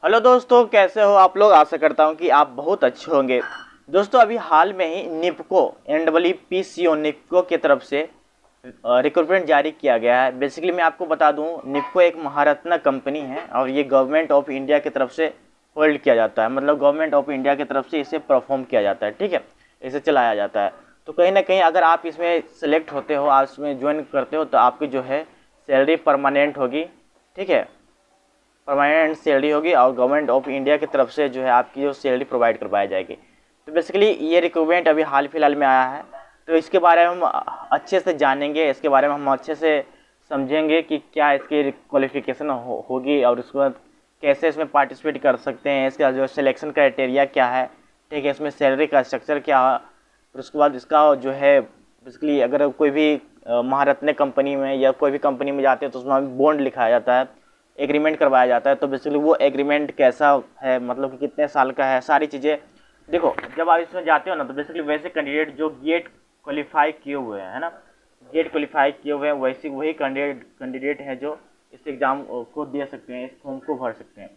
Hello दोस्तों, कैसे हो आप लोग। आशा करता हूं कि आप बहुत अच्छे होंगे। दोस्तों, अभी हाल में ही निपको NPCO निपको की तरफ से रिक्रूटमेंट जारी किया गया है। बेसिकली मैं आपको बता दूं, निपको एक महारत्न कंपनी है और ये गवर्नमेंट ऑफ इंडिया की तरफ से होल्ड किया जाता है। मतलब गवर्नमेंट ऑफ इंडिया की तरफ से इसे परफॉर्म किया जाता है, ठीक है, इसे चलाया जाता है। तो कहीं ना कहीं अगर आप इसमें सेलेक्ट होते हो, आप इसमें ज्वाइन करते हो, तो आपकी जो है सैलरी परमानेंट होगी, ठीक है, परमानेंट सैलरी होगी और गवर्नमेंट ऑफ इंडिया की तरफ से जो है आपकी जो सैलरी प्रोवाइड करवाई जाएगी। तो बेसिकली ये रिक्रूटमेंट अभी हाल फिलहाल में आया है, तो इसके बारे में हम अच्छे से जानेंगे, इसके बारे में हम अच्छे से समझेंगे कि क्या इसकी क्वालिफिकेशन होगी और उसके बाद कैसे इसमें पार्टिसिपेट कर सकते हैं, इसका जो सिलेक्शन क्राइटेरिया क्या है, ठीक है, इसमें सैलरी का स्ट्रक्चर क्या है। फिर उसके बाद इसका जो है बेसिकली अगर कोई भी महारत्न कंपनी में या कोई भी कंपनी में जाते हैं तो उसमें बॉन्ड लिखाया जाता है, एग्रीमेंट करवाया जाता है। तो बेसिकली वो एग्रीमेंट कैसा है, मतलब कि कितने साल का है, सारी चीज़ें देखो। जब आप इसमें जाते हो ना, तो बेसिकली वैसे कैंडिडेट जो गेट क्वालिफाई किए हुए हैं, है ना, गेट क्वालिफाई किए हुए हैं, वैसे वही कैंडिडेट हैं जो इस एग्ज़ाम को दे सकते हैं, इस फॉर्म को भर सकते हैं।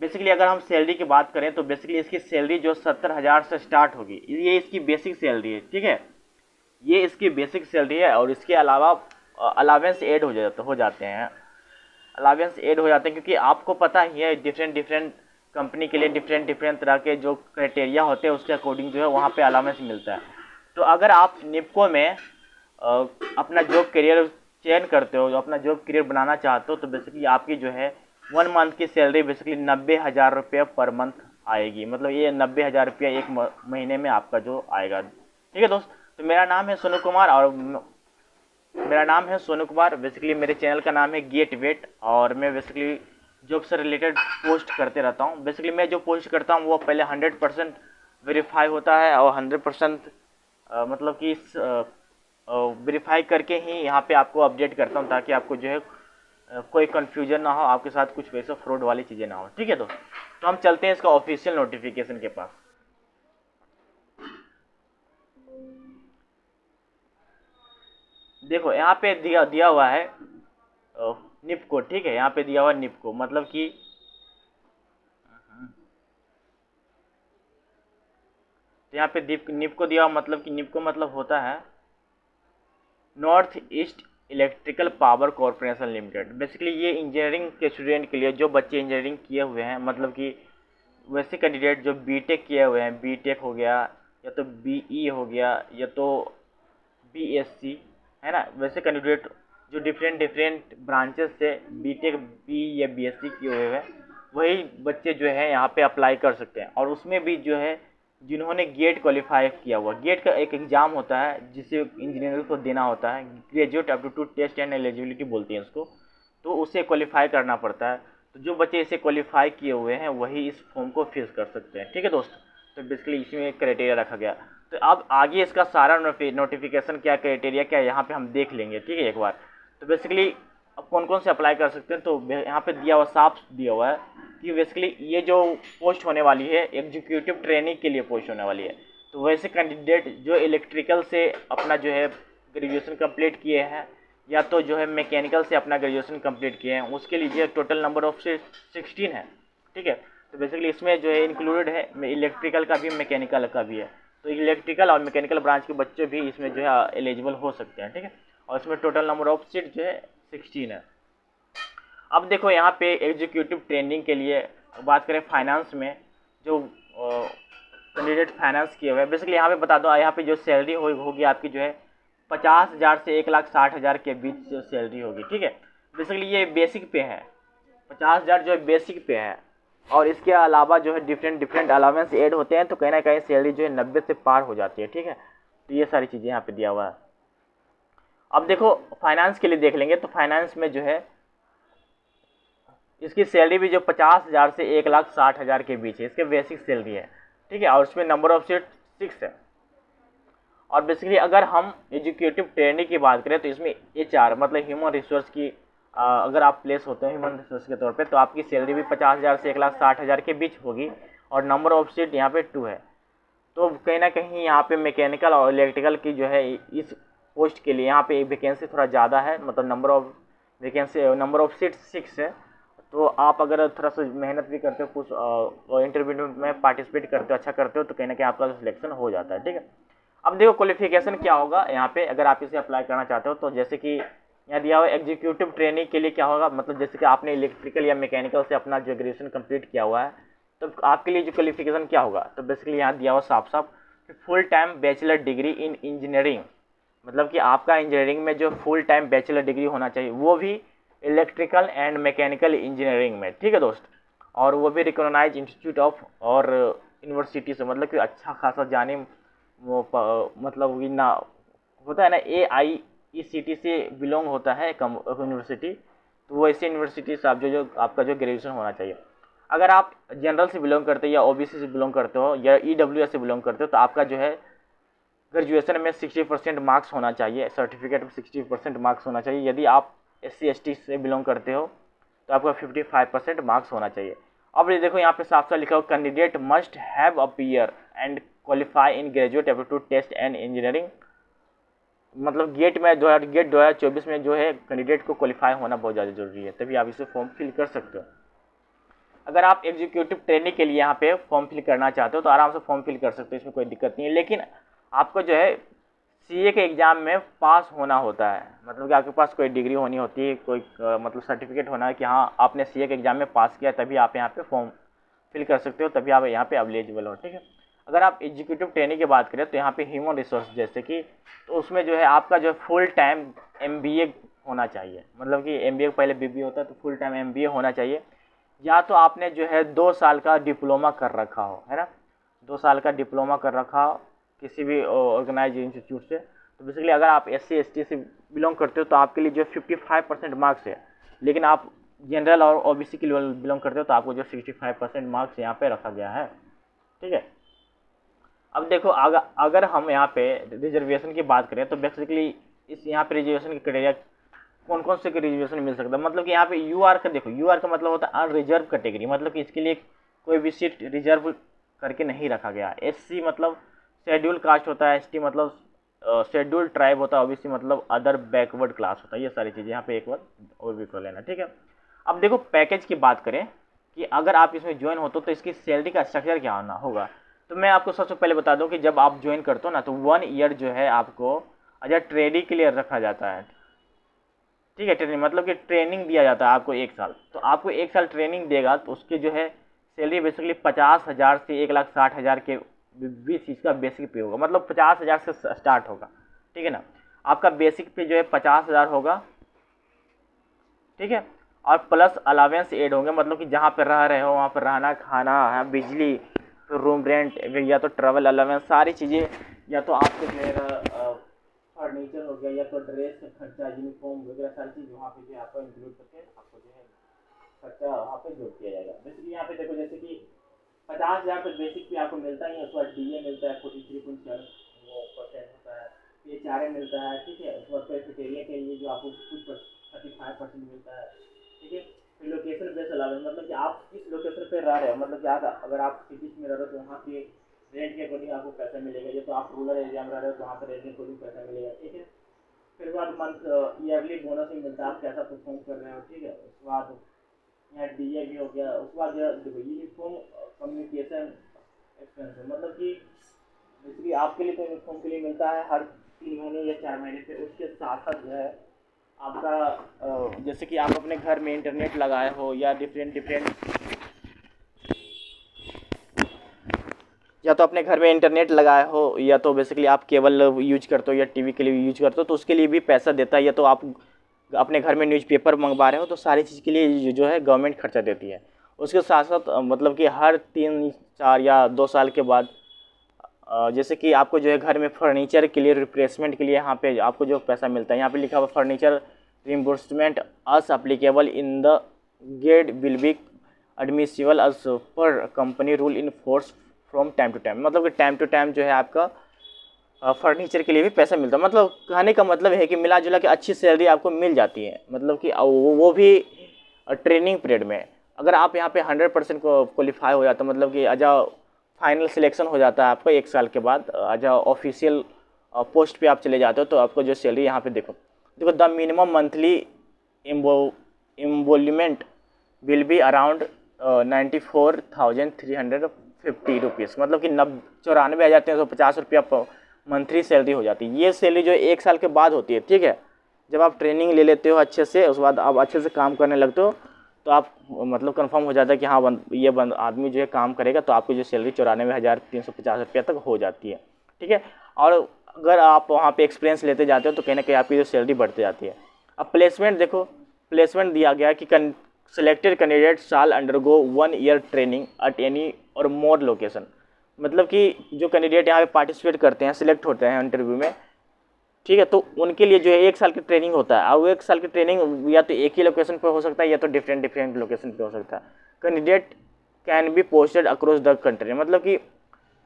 बेसिकली अगर हम सैलरी की बात करें तो बेसिकली इसकी सैलरी जो 70,000 से स्टार्ट होगी, ये इसकी बेसिक सैलरी है, ठीक है, ये इसकी बेसिक सैलरी है। और इसके अलावा अलावेंस ऐड हो जाते हैं, अलावेंस ऐड हो जाते हैं, क्योंकि आपको पता ही है डिफरेंट डिफरेंट कंपनी के लिए डिफरेंट डिफरेंट तरह के जो क्राइटेरिया होते हैं उसके अकॉर्डिंग जो है वहाँ पे अलावेंस मिलता है। तो अगर आप निपको में अपना जॉब करियर चयन करते हो, अपना जॉब करियर बनाना चाहते हो, तो बेसिकली आपकी जो है 1 मंथ की सैलरी बेसिकली 90,000 रुपये पर मंथ आएगी। मतलब ये 90,000 रुपया एक महीने में आपका जो आएगा, ठीक है दोस्त। तो मेरा नाम है सोनू कुमार। बेसिकली मेरे चैनल का नाम है गेट वेट और मैं बेसिकली जॉब से रिलेटेड पोस्ट करते रहता हूँ। बेसिकली मैं जो पोस्ट करता हूँ वो पहले 100% वेरीफाई होता है और 100% मतलब कि वेरीफाई करके ही यहाँ पे आपको अपडेट करता हूँ, ताकि आपको जो है कोई कन्फ्यूजन ना हो, आपके साथ कुछ वैसे फ्रॉड वाली चीज़ें ना हो, ठीक है। तो हम चलते हैं इसका ऑफिशियल नोटिफिकेशन के पास। देखो यहाँ पे दिया दिया हुआ है निपको, ठीक है, यहाँ पे दिया हुआ है निपको, मतलब कि तो यहाँ पे निपको दिया हुआ, मतलब कि निपको मतलब होता है north east electrical power corporation limited. Basically ये इंजीनियरिंग के स्टूडेंट के लिए, जो बच्चे इंजीनियरिंग किए हुए हैं, मतलब कि वैसे कैंडिडेट जो बीटेक किए हुए हैं, बीटेक हो गया या तो बीई हो गया या तो बीएससी, है ना, वैसे कैंडिडेट जो डिफरेंट डिफरेंट ब्रांचेस से बीटेक बी या बीएससी किए हुए हैं, वही बच्चे जो है यहाँ पे अप्लाई कर सकते हैं। और उसमें भी जो है जिन्होंने गेट क्वालिफाई किया हुआ, गेट का एक एग्ज़ाम होता है जिसे इंजीनियर को देना होता है, graduate aptitude test and eligibility बोलते हैं उसको, तो उसे क्वालिफाई करना पड़ता है। तो जो बच्चे इसे क्वालिफाई किए हुए हैं वही इस फॉर्म को फिल कर सकते हैं, ठीक है दोस्त। तो बेसिकली इसमें एक क्राइटेरिया रखा गया। तो अब आगे इसका सारा नोटिफिकेशन क्या, क्राइटेरिया क्या, यहाँ पे हम देख लेंगे, ठीक है, एक बार। तो बेसिकली अब कौन कौन से अप्लाई कर सकते हैं, तो यहाँ पे दिया हुआ, साफ दिया हुआ है कि बेसिकली ये जो पोस्ट होने वाली है एग्जीक्यूटिव ट्रेनिंग के लिए पोस्ट होने वाली है। तो वैसे कैंडिडेट जो इलेक्ट्रिकल से अपना जो है ग्रेजुएशन कंप्लीट किए हैं या तो जो है मैकेनिकल से अपना ग्रेजुएशन कंप्लीट किए हैं, उसके लिए टोटल नंबर ऑफ सीट 16 है, ठीक है। तो बेसिकली इसमें जो है इंक्लूडेड है इलेक्ट्रिकल का भी, मैकेनिकल का भी है। तो इलेक्ट्रिकल और मैकेनिकल ब्रांच के बच्चे भी इसमें जो है एलिजिबल हो सकते हैं, ठीक है। और इसमें टोटल नंबर ऑफ सीट जो है 16 है। अब देखो यहाँ पे एग्जीक्यूटिव ट्रेनिंग के लिए बात करें फाइनेंस में, जो कैंडिडेट फाइनेंस किए हुए हैं, बेसिकली यहाँ पे बता दो, यहाँ पे जो सैलरी होगी आपकी जो है 50,000 से 1,60,000 के बीच जो सैलरी होगी, ठीक है। बेसिकली ये बेसिक पे है, 50,000 जो है बेसिक पे है, और इसके अलावा जो है डिफरेंट डिफरेंट अलावेंस ऐड होते हैं, तो कहीं ना कहीं सैलरी जो है 90 से पार हो जाती है, ठीक है। तो ये सारी चीज़ें यहाँ पे दिया हुआ है। अब देखो फाइनेंस के लिए देख लेंगे, तो फाइनेंस में जो है इसकी सैलरी भी जो 50,000 से 1,60,000 के बीच है, इसके बेसिक सैलरी है, ठीक है। और उसमें नंबर ऑफ सीट 6 है। और बेसिकली अगर हम एजुकेटिव ट्रेनिंग की बात करें तो इसमें HR मतलब ह्यूमन रिसोर्स की अगर आप प्लेस होते हैं ह्यूमन रिसोर्स के तौर पे, तो आपकी सैलरी भी 50,000 से 1,60,000 के बीच होगी और नंबर ऑफ सीट यहाँ पे 2 है। तो कहीं ना कहीं यहाँ पे मैकेनिकल और इलेक्ट्रिकल की जो है इस पोस्ट के लिए यहाँ पे वैकेंसी थोड़ा ज़्यादा है, मतलब number of vacancy, number of seat 6 है। तो आप अगर थोड़ा सा मेहनत भी करते हो, कुछ इंटरव्यू में पार्टिसिपेट करते हो, अच्छा करते हो, तो कहीं ना कहीं आपका सिलेक्शन हो जाता है। ठीक है, अब देखो क्वालिफिकेशन क्या होगा यहाँ पे अगर आप इसे अप्लाई करना चाहते हो। तो जैसे कि यहाँ दिया हुआ एग्जीक्यूटिव ट्रेनिंग के लिए क्या होगा, मतलब जैसे कि आपने इलेक्ट्रिकल या मैकेनिकल से अपना जो ग्रेजुएशन कंप्लीट किया हुआ है, तो आपके लिए जो क्वालिफिकेशन क्या होगा, तो बेसिकली यहाँ दिया हुआ साफ साफ full time bachelor degree in engineering, मतलब कि आपका इंजीनियरिंग में जो फुल टाइम बैचलर डिग्री होना चाहिए, वो भी इलेक्ट्रिकल एंड मैकेनिकल इंजीनियरिंग में। ठीक है दोस्त, और वो भी रिकॉग्नाइज इंस्टीट्यूट ऑफ और यूनिवर्सिटी से, मतलब कि अच्छा खासा जाने मतलब कि ना होता है ना, AIECT से बिलोंग होता है कम यूनिवर्सिटी, तो वो ऐसी यूनिवर्सिटी से आप जो आपका जो ग्रेजुएशन होना चाहिए। अगर आप जनरल से बिलोंग करते हो या OBC से बिलोंग करते हो या EWS से बिलोंग करते हो, तो आपका जो है ग्रेजुएशन में 60% मार्क्स होना चाहिए, सर्टिफिकेट में 60% मार्क्स होना चाहिए। यदि आप SC/ST से बिलोंग करते हो तो आपका 55% मार्क्स होना चाहिए। अब ये देखो यहाँ पे साफ साफ लिखा हो, candidate must have appear and qualify in graduate aptitude test and engineering, मतलब गेट 2024 में जो है कैंडिडेट को क्वालिफाई होना बहुत ज़्यादा जरूरी है, तभी आप इसे फॉर्म फिल कर सकते हो। अगर आप एग्जीक्यूटिव ट्रेनिंग के लिए यहाँ पे फॉर्म फिल करना चाहते हो तो आराम से फॉर्म फिल कर सकते हो, इसमें कोई दिक्कत नहीं है। लेकिन आपको जो है CA के एग्ज़ाम में पास होना होता है, मतलब कि आपके पास कोई डिग्री होनी होती है, कोई मतलब सर्टिफिकेट होना है कि हाँ आपने CA के एग्ज़ाम में पास किया, तभी आप यहाँ पे फॉर्म फिल कर सकते हो, तभी आप यहाँ पे एलिजिबल हो। ठीक है, अगर आप एग्जीक्यूटिव ट्रेनिंग की बात करें तो यहाँ पे ह्यूमन रिसोर्स जैसे कि, तो उसमें जो है आपका जो है फुल टाइम MBA होना चाहिए, मतलब कि MBA पहले BBA होता है, तो फुल टाइम MBA होना चाहिए, या तो आपने जो है 2 साल का डिप्लोमा कर रखा हो, है ना, 2 साल का डिप्लोमा कर रखा हो किसी भी ऑर्गेनाइज इंस्टीट्यूट से। तो बेसिकली अगर आप SC/ST से बिलोंग करते हो तो आपके लिए जो 55% मार्क्स है, लेकिन आप जनरल और OBC के लिए बिलोंग करते हो तो आपको जो 65% मार्क्स यहाँ पे रखा गया है। ठीक है, अब देखो अगर हम यहाँ पे रिजर्वेशन की बात करें तो बेसिकली इस यहाँ पे रिजर्वेशन की क्राइटेरिया कौन कौन से रिजर्वेशन मिल सकता है, मतलब कि यहाँ पे UR का देखो, UR का मतलब होता है अनरिजर्व कैटेगरी, मतलब कि इसके लिए कोई भी सीट रिजर्व करके नहीं रखा गया। SC मतलब शेड्यूल कास्ट होता है, ST मतलब शेड्यूल ट्राइब होता है, OBC मतलब अदर बैकवर्ड क्लास होता है। ये सारी चीज़ें यहाँ पे एक बार और भी कर लेना। ठीक है, अब देखो पैकेज की बात करें कि अगर आप इसमें ज्वाइन होते हो तो इसकी सैलरी का स्ट्रक्चर क्या होगा। तो मैं आपको सबसे पहले बता दूं कि जब आप ज्वाइन करते हो ना, तो 1 ईयर जो है आपको एज अ ट्रेनिंग के लिए रखा जाता है। ठीक है, ट्रेनिंग मतलब कि ट्रेनिंग दिया जाता है आपको 1 साल, तो आपको 1 साल ट्रेनिंग देगा, तो उसके जो है सैलरी बेसिकली 50,000 से 1,60,000 के बीच इसका बेसिक पे होगा, मतलब 50,000 से स्टार्ट होगा। ठीक है ना, आपका बेसिक पे जो है 50,000 होगा। ठीक है, और प्लस अलावेंस ऐड होंगे, मतलब कि जहाँ पर रह रहे हो वहाँ पर रहना, खाना है, बिजली, तो रूम रेंट, या तो ट्रैवल अलावेंस, सारी चीज़ें, या तो आपके जो है फर्नीचर हो गया, या तो ड्रेस का खर्चा, यूनिफॉर्म वगैरह, सारी चीज़ वहाँ पे जो है आपको इंक्लूड करके आपको जो है खर्चा वहाँ पे जोड़ दिया जाएगा। बेसिकली यहाँ पे देखो जैसे कि 50,000 पे बेसिक पे आपको मिलता ही है, उसके बाद DA मिलता है 43.7% होता है, HRA मिलता है। ठीक है, उसके बाद कैफेटेरिया के लिए जो आपको कुछ 35% मिलता है। ठीक है, फिर लोकेशन बेस्ड अलावेंस, मतलब कि आप किस लोकेशन पे रह रहे हो, मतलब कि अगर आप सिटीज में रह रहे हो तो वहाँ के रेंट के अकॉर्डिंग आपको पैसा मिलेगा, जैसे आप रूरल एरिया में रह रहे हो तो वहाँ पर रेंट के अकॉर्डिंग पैसा मिलेगा। ठीक है, फिर बाद मंथ ईयरली बोनस भी मिलता है, आप कैसा परफॉर्म कर रहे हो। ठीक है, उसके बाद यहाँ DA भी हो गया, उसके बाद देखो यूनिफॉर्म कम्युनिकेशन एक्सपेंस, मतलब कि बेसिकली आपके लिए तो यूनिफॉर्म के लिए मिलता है हर 3 महीने या 4 महीने पे। उसके साथ साथ जो है आपका जैसे कि आप अपने घर में इंटरनेट लगाए हो, या डिफरेंट या तो अपने घर में इंटरनेट लगाए हो, या तो बेसिकली आप केबल यूज करते हो या TV के लिए यूज करते हो, तो उसके लिए भी पैसा देता है। या तो आप अपने घर में न्यूज़पेपर मंगवा रहे हो, तो सारी चीज़ के लिए जो है गवर्नमेंट खर्चा देती है। उसके साथ साथ मतलब कि हर 3-4 या 2 साल के बाद जैसे कि आपको जो है घर में फर्नीचर के लिए रिप्लेसमेंट के लिए यहाँ पे आपको जो पैसा मिलता है, यहाँ पे लिखा हुआ furniture reimbursement as applicable in the GATE will be admissible as per company rule in force from time to time, मतलब कि टाइम टू टाइम जो है आपका फर्नीचर के लिए भी पैसा मिलता है। मतलब कहने का मतलब है कि मिला जुला के अच्छी सैलरी आपको मिल जाती है, मतलब कि वो भी ट्रेनिंग पीरियड में। अगर आप यहाँ पे 100% को क्वालिफाई हो जाता, मतलब कि एज अ फाइनल सिलेक्शन हो जाता है आपको 1 साल के बाद, एज अ ऑफिशियल पोस्ट पे आप चले जाते हो, तो आपको जो सैलरी यहाँ पे देखो the minimum monthly emolument will be around 94,350 rupees, मतलब कि 94,350 रुपया मंथली सैलरी हो जाती है। ये सैलरी जो 1 साल के बाद होती है, ठीक है। जब आप ट्रेनिंग ले लेते हो अच्छे से, उसके बाद आप अच्छे से काम करने लगते हो, तो आप मतलब कंफर्म हो जाता है कि हाँ आदमी जो है काम करेगा, तो आपकी जो सैलरी 94,350 रुपया तक हो जाती है, ठीक है। और अगर आप वहाँ पे एक्सपीरियंस लेते जाते हो तो कहीं ना कहीं आपकी जो सैलरी बढ़ती जाती है। अब प्लेसमेंट देखो, प्लेसमेंट दिया गया कि selected candidate shall undergo 1 ear training at any और मोर लोकेशन, मतलब कि जो कैंडिडेट यहाँ पे पार्टिसिपेट करते हैं, सिलेक्ट होते हैं इंटरव्यू में, ठीक है, तो उनके लिए जो है 1 साल की ट्रेनिंग होता है। और वो 1 साल की ट्रेनिंग या तो एक ही लोकेशन पर हो सकता है या तो डिफरेंट लोकेशन पे हो सकता है। Candidate can be posted across the country, मतलब कि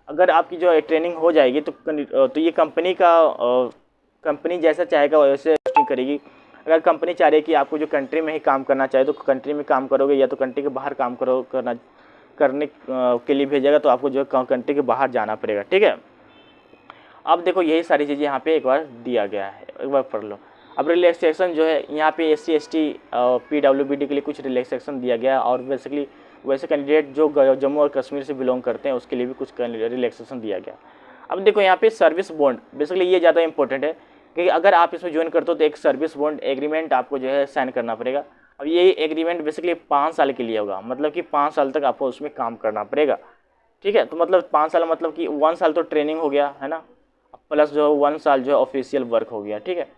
अगर आपकी जो ट्रेनिंग हो जाएगी तो ये कंपनी जैसा चाहेगा वैसे पोस्टिंग करेगी। अगर कंपनी चाह रही है कि आपको जो कंट्री में ही काम करना चाहे तो कंट्री में काम करोगे, या तो कंट्री के बाहर काम करने के लिए भेजेगा तो आपको जो कंट्री के बाहर जाना पड़ेगा, ठीक है। अब देखो यही सारी चीज़ें यहाँ पे एक बार दिया गया है, एक बार पढ़ लो। अब रिलैक्सेशन जो है यहाँ पे SC ST PWBD के लिए कुछ रिलैक्सेशन दिया गया है, और बेसिकली वैसे कैंडिडेट जो जम्मू और कश्मीर से बिलोंग करते हैं उसके लिए भी कुछ रिलैक्सेशन दिया गया। अब देखो यहाँ पे सर्विस बॉन्ड, बेसिकली ये ज़्यादा इंपॉर्टेंट है कि अगर आप इसमें ज्वाइन करते हो तो एक सर्विस बॉन्ड एग्रीमेंट आपको जो है साइन करना पड़ेगा। अब ये एग्रीमेंट बेसिकली 5 साल के लिए होगा, मतलब कि 5 साल तक आपको उसमें काम करना पड़ेगा, ठीक है। तो मतलब 5 साल मतलब कि 1 साल तो ट्रेनिंग हो गया है ना, प्लस जो है 1 साल जो है ऑफिशियल वर्क हो गया, ठीक है।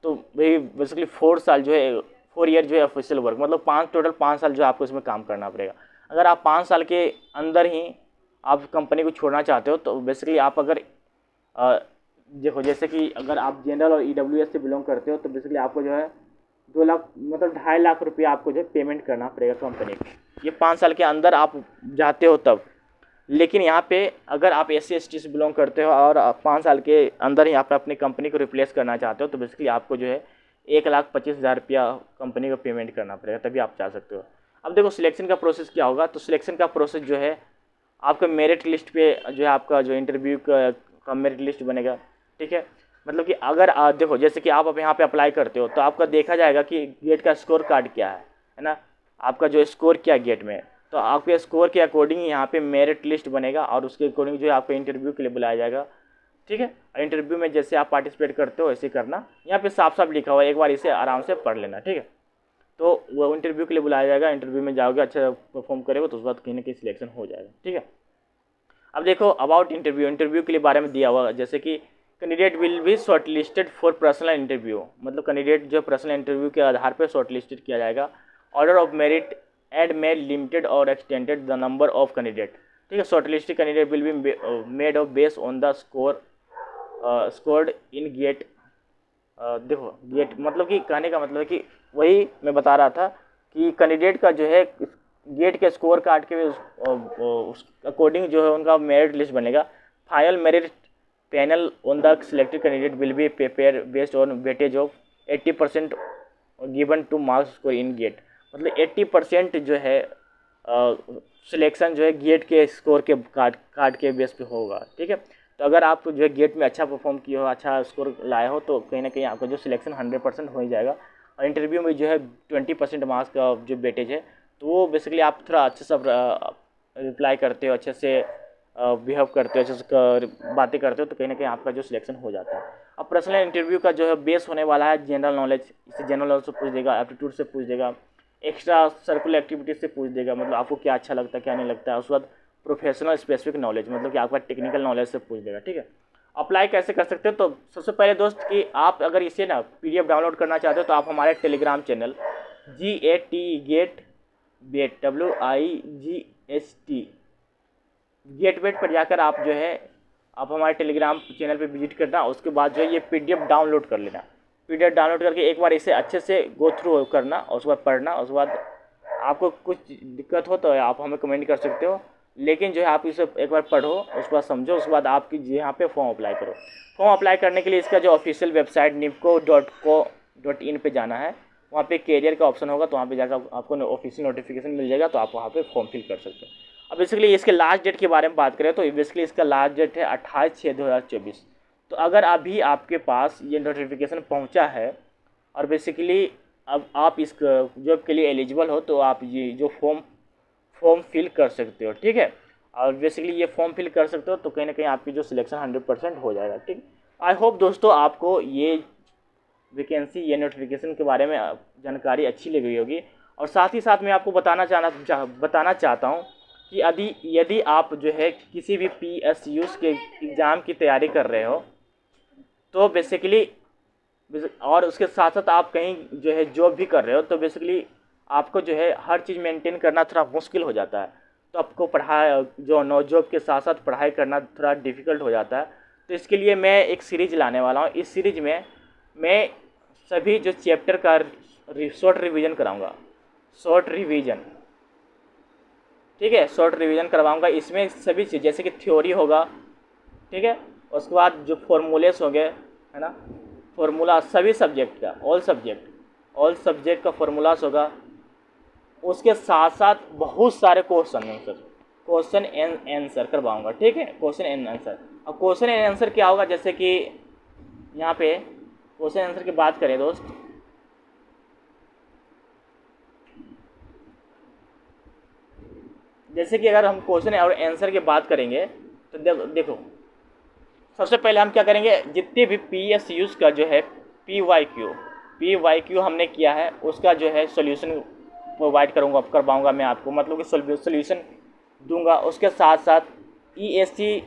तो भाई बेसिकली 4 साल जो है 4 ईयर जो है ऑफिशियल वर्क, मतलब टोटल 5 साल जो आपको इसमें काम करना पड़ेगा। अगर आप 5 साल के अंदर ही आप कंपनी को छोड़ना चाहते हो तो बेसिकली आप अगर देखो जैसे कि अगर आप जनरल और EWS से बिलोंग करते हो तो बेसिकली आपको जो है 2 लाख मतलब 2.5 लाख रुपया आपको जो है पेमेंट करना पड़ेगा कंपनी को, ये 5 साल के अंदर आप जाते हो तब। लेकिन यहाँ पे अगर आप SC ST से बिलोंग करते हो और 5 साल के अंदर ही आप अपनी कंपनी को रिप्लेस करना चाहते हो तो बेसिकली आपको जो है 1,25,000 रुपया कंपनी को पेमेंट करना पड़ेगा, तभी आप जा सकते हो। अब देखो सिलेक्शन का प्रोसेस क्या होगा, तो सिलेक्शन का प्रोसेस जो है आपका मेरिट लिस्ट पे जो है आपका जो इंटरव्यू का मेरिट लिस्ट बनेगा, ठीक है। मतलब कि अगर देखो जैसे कि आप अब यहाँ पे अप्लाई करते हो तो आपका देखा जाएगा कि गेट का स्कोर कार्ड क्या है ना, आपका जो स्कोर क्या गेट में, तो आपके स्कोर के अकॉर्डिंग यहाँ पे मेरिट लिस्ट बनेगा और उसके अकॉर्डिंग जो है आपको इंटरव्यू के लिए बुलाया जाएगा, ठीक है। इंटरव्यू में जैसे आप पार्टिसिपेट करते हो वैसे करना, यहाँ पे साफ साफ लिखा हुआ है, एक बार इसे आराम से पढ़ लेना, ठीक है। तो वो इंटरव्यू के लिए बुलाया जाएगा, इंटरव्यू में जाओगे अच्छा परफॉर्म करोगे तो उस बाद कहीं ना कहीं सिलेक्शन हो जाएगा, ठीक है। अब देखो अबाउट इंटरव्यू के लिए बारे में दिया हुआ, जैसे कि candidate will be shortlisted for personal interview, मतलब कैंडिडेट जो पर्सनल इंटरव्यू के आधार पर शॉर्ट लिस्टेड किया जाएगा। Order of merit and may limited और extended the number of candidate, ठीक है। Shortlisted candidate will be made of base on the scored in GATE. देखो गेट मतलब कि कहने का मतलब है कि वही मैं बता रहा था कि कैंडिडेट का जो है गेट के स्कोर कार्ड के अकॉर्डिंग जो है उनका मेरिट लिस्ट बनेगा। Final merit panel on the selected candidate will be prepare based on weightage of 80% given to marks score in GATE, मतलब 80% जो है सिलेक्शन जो है गेट के स्कोर के कार्ड के बेस पे होगा, ठीक है। तो अगर आप जो है गेट में अच्छा परफॉर्म किए हो, अच्छा स्कोर लाए हो तो कहीं ना कहीं आपका जो सिलेक्शन 100% हो ही जाएगा। और इंटरव्यू में जो है 20% मार्क्स का जो वेटेज है, तो वो बेसिकली आप थोड़ा अच्छे से रिप्लाई करते हो, अच्छे से बिहेव करते हो, अच्छे से बातें करते हो तो कहीं ना कहीं आपका जो सिलेक्शन हो जाता है। अब पर्सनल इंटरव्यू का जो है बेस होने वाला है जनरल नॉलेज, इसे जनरल नॉलेज से पूछ देगा, एप्टीट्यूड से पूछ देगा, एक्स्ट्रा सर्कुलर एक्टिविटीज से पूछ देगा, मतलब आपको क्या अच्छा लगता है क्या नहीं लगता है। उसके बाद प्रोफेशनल स्पेसिफिक नॉलेज, मतलब कि आपका टेक्निकल नॉलेज से पूछ देगा, ठीक है। अप्लाई कैसे कर सकते हो, तो सबसे पहले दोस्त कि आप अगर इसे ना PDF डाउनलोड करना चाहते हो तो आप हमारे टेलीग्राम चैनल गेटवेट पर जाकर आप जो है आप हमारे टेलीग्राम चैनल पे विजिट करना। उसके बाद जो है ये PDF डाउनलोड कर लेना, PDF डाउनलोड करके एक बार इसे अच्छे से गो थ्रू करना और उसके बाद पढ़ना। उसके बाद आपको कुछ दिक्कत हो तो आप हमें कमेंट कर सकते हो, लेकिन जो है आप इसे एक बार पढ़ो, उसके बाद समझो, उसके बाद आपकी यहाँ पे फॉर्म अप्लाई करो। फॉर्म अप्लाई करने के लिए इसका जो ऑफिशियल वेबसाइट nipco.co.in पे जाना है, वहाँ पे कैरियर का ऑप्शन होगा, तो वहाँ पे जाकर आपको ऑफिशियल नोटिफिकेशन मिल जाएगा, तो आप वहाँ पे फॉर्म फिल कर सकते हो। अब बेसिकली इसके लास्ट डेट के बारे में बात करें तो बेसिकली इसका लास्ट डेट है 28/6/2024। तो अगर अभी आपके पास ये नोटिफिकेशन पहुँचा है और बेसिकली अब आप इस जॉब के लिए एलिजिबल हो तो आप ये जो फॉर्म फिल कर सकते हो, ठीक है। और बेसिकली ये फॉर्म फिल कर सकते हो तो कहीं ना कहीं आपकी जो सिलेक्शन 100% हो जाएगा, ठीक। आई होप दोस्तों आपको ये वैकेंसी, ये नोटिफिकेशन के बारे में जानकारी अच्छी लग गई होगी। और साथ ही साथ मैं आपको बताना चाहता हूँ कि यदि आप जो है किसी भी PSUs के एग्ज़ाम की तैयारी कर रहे हो तो बेसिकली, और उसके साथ साथ आप कहीं जो है जॉब भी कर रहे हो, तो बेसिकली आपको जो है हर चीज़ मेंटेन करना थोड़ा मुश्किल हो जाता है। तो आपको पढ़ाई, जो नो जॉब के साथ साथ पढ़ाई करना थोड़ा डिफ़िकल्ट हो जाता है। तो इसके लिए मैं एक सीरीज़ लाने वाला हूँ। इस सीरीज़ में मैं सभी जो चैप्टर का शॉर्ट रिवीजन कराऊंगा, शॉर्ट रिवीजन, ठीक है, शॉर्ट रिवीजन करवाऊंगा। इसमें सभी चीज़ जैसे कि थ्योरी होगा, ठीक है, उसके बाद जो फॉर्मूलेस हो गए, है ना, फॉर्मूला सभी सब्जेक्ट का, ऑल सब्जेक्ट का फॉर्मूलास होगा। उसके साथ साथ बहुत सारे क्वेश्चन एंड आंसर करवाऊंगा, ठीक है, क्वेश्चन एंड आंसर। अब क्वेश्चन एंड आंसर क्या होगा, जैसे कि यहाँ पे क्वेश्चन आंसर की बात करें दोस्त, जैसे कि अगर हम क्वेश्चन और आंसर की बात करेंगे तो देखो सबसे पहले हम क्या करेंगे, जितने भी PSUs का जो है PYQ हमने किया है उसका जो है सोल्यूशन प्रोवाइड करवाऊंगा मैं आपको, मतलब कि सोल्यूशन दूंगा। उसके साथ साथ ESC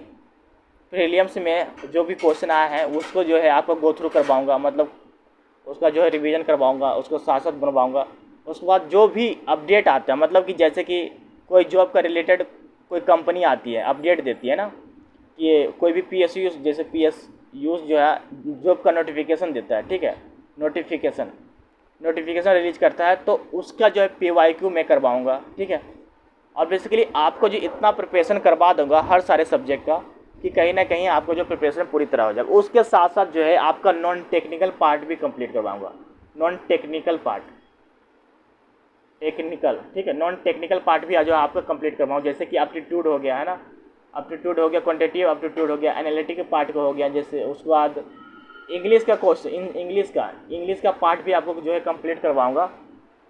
प्रीलिम्स में जो भी क्वेश्चन आया है उसको जो है आपको गो थ्रू करवाऊंगा, मतलब उसका जो है रिवीजन करवाऊंगा, उसको साथ साथ बनवाऊंगा। उसके बाद जो भी अपडेट आता है, मतलब कि जैसे कि कोई जॉब का रिलेटेड कोई कंपनी आती है, अपडेट देती है ना, ये कोई भी PSU, जैसे PSUs जो है जॉब का नोटिफिकेशन देता है, ठीक है, नोटिफिकेशन रिलीज करता है, तो उसका जो है PYQ मैं करवाऊँगा, ठीक है। और बेसिकली आपको जो इतना प्रिपरेशन करवा दूंगा हर सारे सब्जेक्ट का कि कहीं ना कहीं आपको जो प्रिपरेशन पूरी तरह हो जाएगा। उसके साथ साथ जो है आपका नॉन टेक्निकल पार्ट भी कंप्लीट करवाऊंगा, नॉन टेक्निकल पार्ट, टेक्निकल, ठीक है, नॉन टेक्निकल पार्ट भी जो आपका कंप्लीट करवाऊँ, जैसे कि एप्टीट्यूड हो गया, है ना, एप्टीट्यूड हो गया, क्वांटिटेटिव एप्टीट्यूड हो गया, एनालिटिकल पार्ट का हो गया, जैसे उसके बाद इंग्लिश का क्वेश्चन, इंग्लिश का पार्ट भी आपको जो है कंप्लीट करवाऊंगा,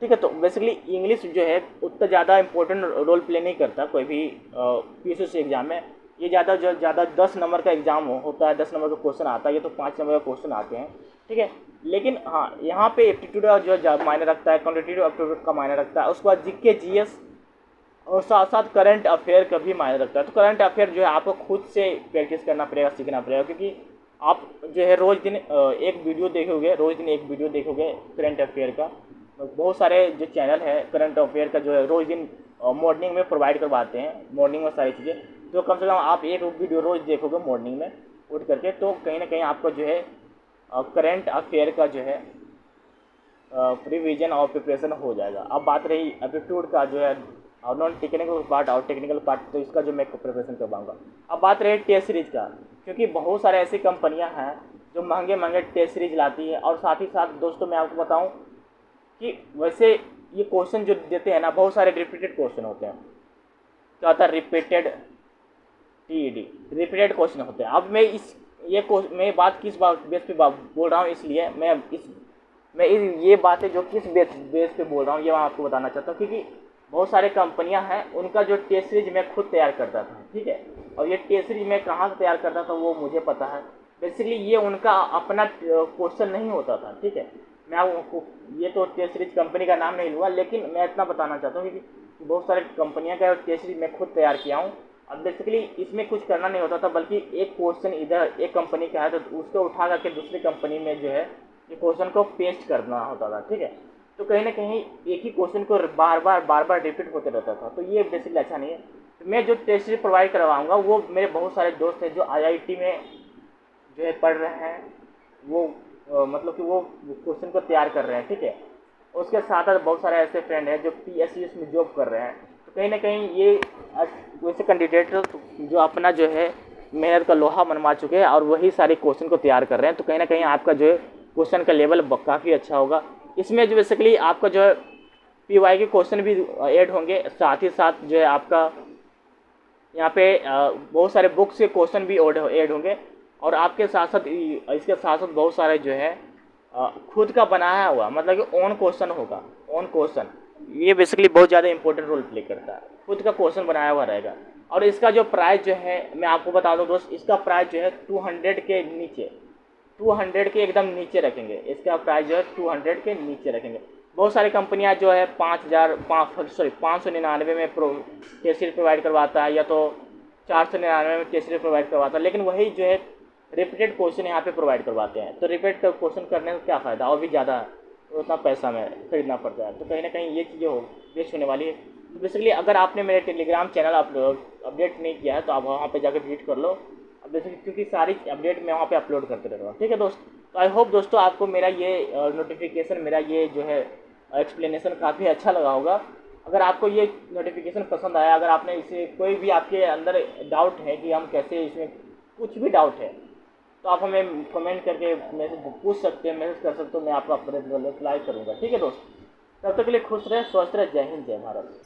ठीक है। तो बेसिकली इंग्लिश जो है उतना ज़्यादा इंपॉर्टेंट रोल प्ले नहीं करता कोई भी PSU एग्ज़ाम में। ये ज़्यादा 10 नंबर का एग्ज़ाम होता है, 10 नंबर का क्वेश्चन आता है, ये तो 5 नंबर का क्वेश्चन आते हैं, ठीक है। लेकिन हाँ, यहाँ पे एप्टीट्यूड जो मायने रखता है, क्वान्टिटेटिव एप्टीट्यूड का मायने रखता है, उसके बाद GK GS और साथ साथ करंट अफेयर का भी मायने रखता है। तो करंट अफेयर जो है आपको खुद से प्रैक्टिस करना पड़ेगा, सीखना पड़ेगा, क्योंकि आप जो है रोज़ दिन एक वीडियो देखोगे करंट अफेयर का। बहुत सारे जो चैनल है करंट अफेयर का जो है रोज़ दिन मॉर्निंग में प्रोवाइड करवाते हैं, मॉर्निंग में सारी चीज़ें। तो कम से कम आप एक वीडियो रोज़ देखोगे मॉर्निंग में उठ करके, तो कहीं ना कहीं आपको जो है करंट अफेयर का जो है रिवीजन और प्रिपरेशन हो जाएगा। अब बात रही एप्टीट्यूड का जो है और नॉन टेक्निकल पार्ट और टेक्निकल पार्ट, तो इसका जो मैं प्रिपरेशन करवाऊंगा। अब बात रही टेस्ट सीरीज का, क्योंकि बहुत सारे ऐसी कंपनियां हैं जो महंगे टेस्ट सीरीज लाती है। और साथ ही साथ दोस्तों मैं आपको बताऊं कि वैसे ये क्वेश्चन जो देते हैं ना, बहुत सारे रिपीटेड क्वेश्चन होते हैं, क्या होता है रिपीटेड TED, रिपीटेड क्वेश्चन होते हैं। अब मैं बात किस बेस पे बोल रहा हूँ, इसलिए मैं ये बातें जो किस बेस पे बोल रहा हूँ ये मैं आपको बताना चाहता हूँ, क्योंकि बहुत सारे कंपनियां हैं उनका जो टेस्ट सीरीज मैं खुद तैयार करता था, ठीक है। और ये टेस्ट सीरीज मैं कहाँ से तैयार करता था वो मुझे पता है। बेसिकली ये उनका अपना क्वेश्चन नहीं होता था, ठीक है। मैं आपको ये तो टेस्ट सीरीज कंपनी का नाम नहीं लूँगा, लेकिन मैं इतना बताना चाहता हूँ कि बहुत सारे कंपनियाँ का टेस्ट सीरीज मैं खुद तैयार किया हूँ। अब बेसिकली इसमें कुछ करना नहीं होता था, बल्कि एक क्वेश्चन इधर एक कंपनी का है तो उसको उठा करके दूसरी कंपनी में जो है ये क्वेश्चन को पेस्ट करना होता था, ठीक है। तो कहीं ना कहीं एक ही क्वेश्चन को बार बार रिपीट होते रहता था, तो ये बेसिकली अच्छा नहीं है। तो मैं जो टेस्ट सीरीज प्रोवाइड करवाऊँगा वो मेरे बहुत सारे दोस्त हैं जो IIT में जो है पढ़ रहे हैं, वो मतलब कि वो क्वेश्चन को तैयार कर रहे हैं, ठीक है। उसके साथ साथ बहुत सारे ऐसे फ्रेंड हैं जो PSU में जॉब कर रहे हैं। तो कहीं ना कहीं ये वैसे कैंडिडेट जो अपना जो है मेहनत का लोहा मनवा चुके हैं और वही सारे क्वेश्चन को तैयार कर रहे हैं, तो कहीं ना कहीं आपका जो है क्वेश्चन का लेवल काफ़ी अच्छा होगा। इसमें जो बेसिकली आपका जो है PY के क्वेश्चन भी ऐड होंगे, साथ ही साथ जो है आपका यहाँ पे बहुत सारे बुक्स के क्वेश्चन भी ऐड होंगे। और आपके साथ साथ इसके साथ साथ बहुत सारे जो है खुद का बनाया हुआ, मतलब कि ओन क्वेश्चन होगा, ओन क्वेश्चन। ये बेसिकली बहुत ज़्यादा इंपॉर्टेंट रोल प्ले करता है, खुद का क्वेश्चन बनाया हुआ रहेगा। और इसका जो प्राइस जो है, मैं आपको बता दूं दोस्त, इसका प्राइस जो है 200 के नीचे, 200 के एकदम नीचे रखेंगे। इसका प्राइस जो है 200 के नीचे रखेंगे। बहुत सारी कंपनियां जो है 5,99 में टेस्ट सीरीज प्रोवाइड करवाता है, या तो 499 में टेस्ट सीरीज प्रोवाइड करवाता है, लेकिन वही जो है रिपीटेड क्वेश्चन यहाँ पे प्रोवाइड करवाते हैं। तो रिपीट क्वेश्चन करने का क्या फ़ायदा, और भी ज़्यादा उतना पैसा में खरीदना पड़ता है। तो कहीं ना कहीं ये चीज़ें वेस्ट होने वाली है। तो बेसिकली अगर आपने मेरे टेलीग्राम चैनल अपडेट नहीं किया है तो आप वहाँ पे जाकर विजिट कर लो। अब बेसिकली क्योंकि सारी अपडेट मैं वहाँ पे अपलोड करते रहता हूँ। ठीक है दोस्त, तो आई होप दोस्तों आपको मेरा ये नोटिफिकेशन, मेरा ये जो है एक्सप्लेनेशन काफ़ी अच्छा लगा होगा। अगर आपको ये नोटिफिकेशन पसंद आया, अगर आपने इसे कोई भी आपके अंदर डाउट है कि हम कैसे इसमें, कुछ भी डाउट है तो आप हमें कमेंट करके मैसेज पूछ सकते हैं, मैसेज कर सकते हो, मैं आपको अपने रिप्लाई करूँगा। ठीक है दोस्त, तब तक के लिए खुश रहे, स्वस्थ रहे। जय हिंद, जय भारत।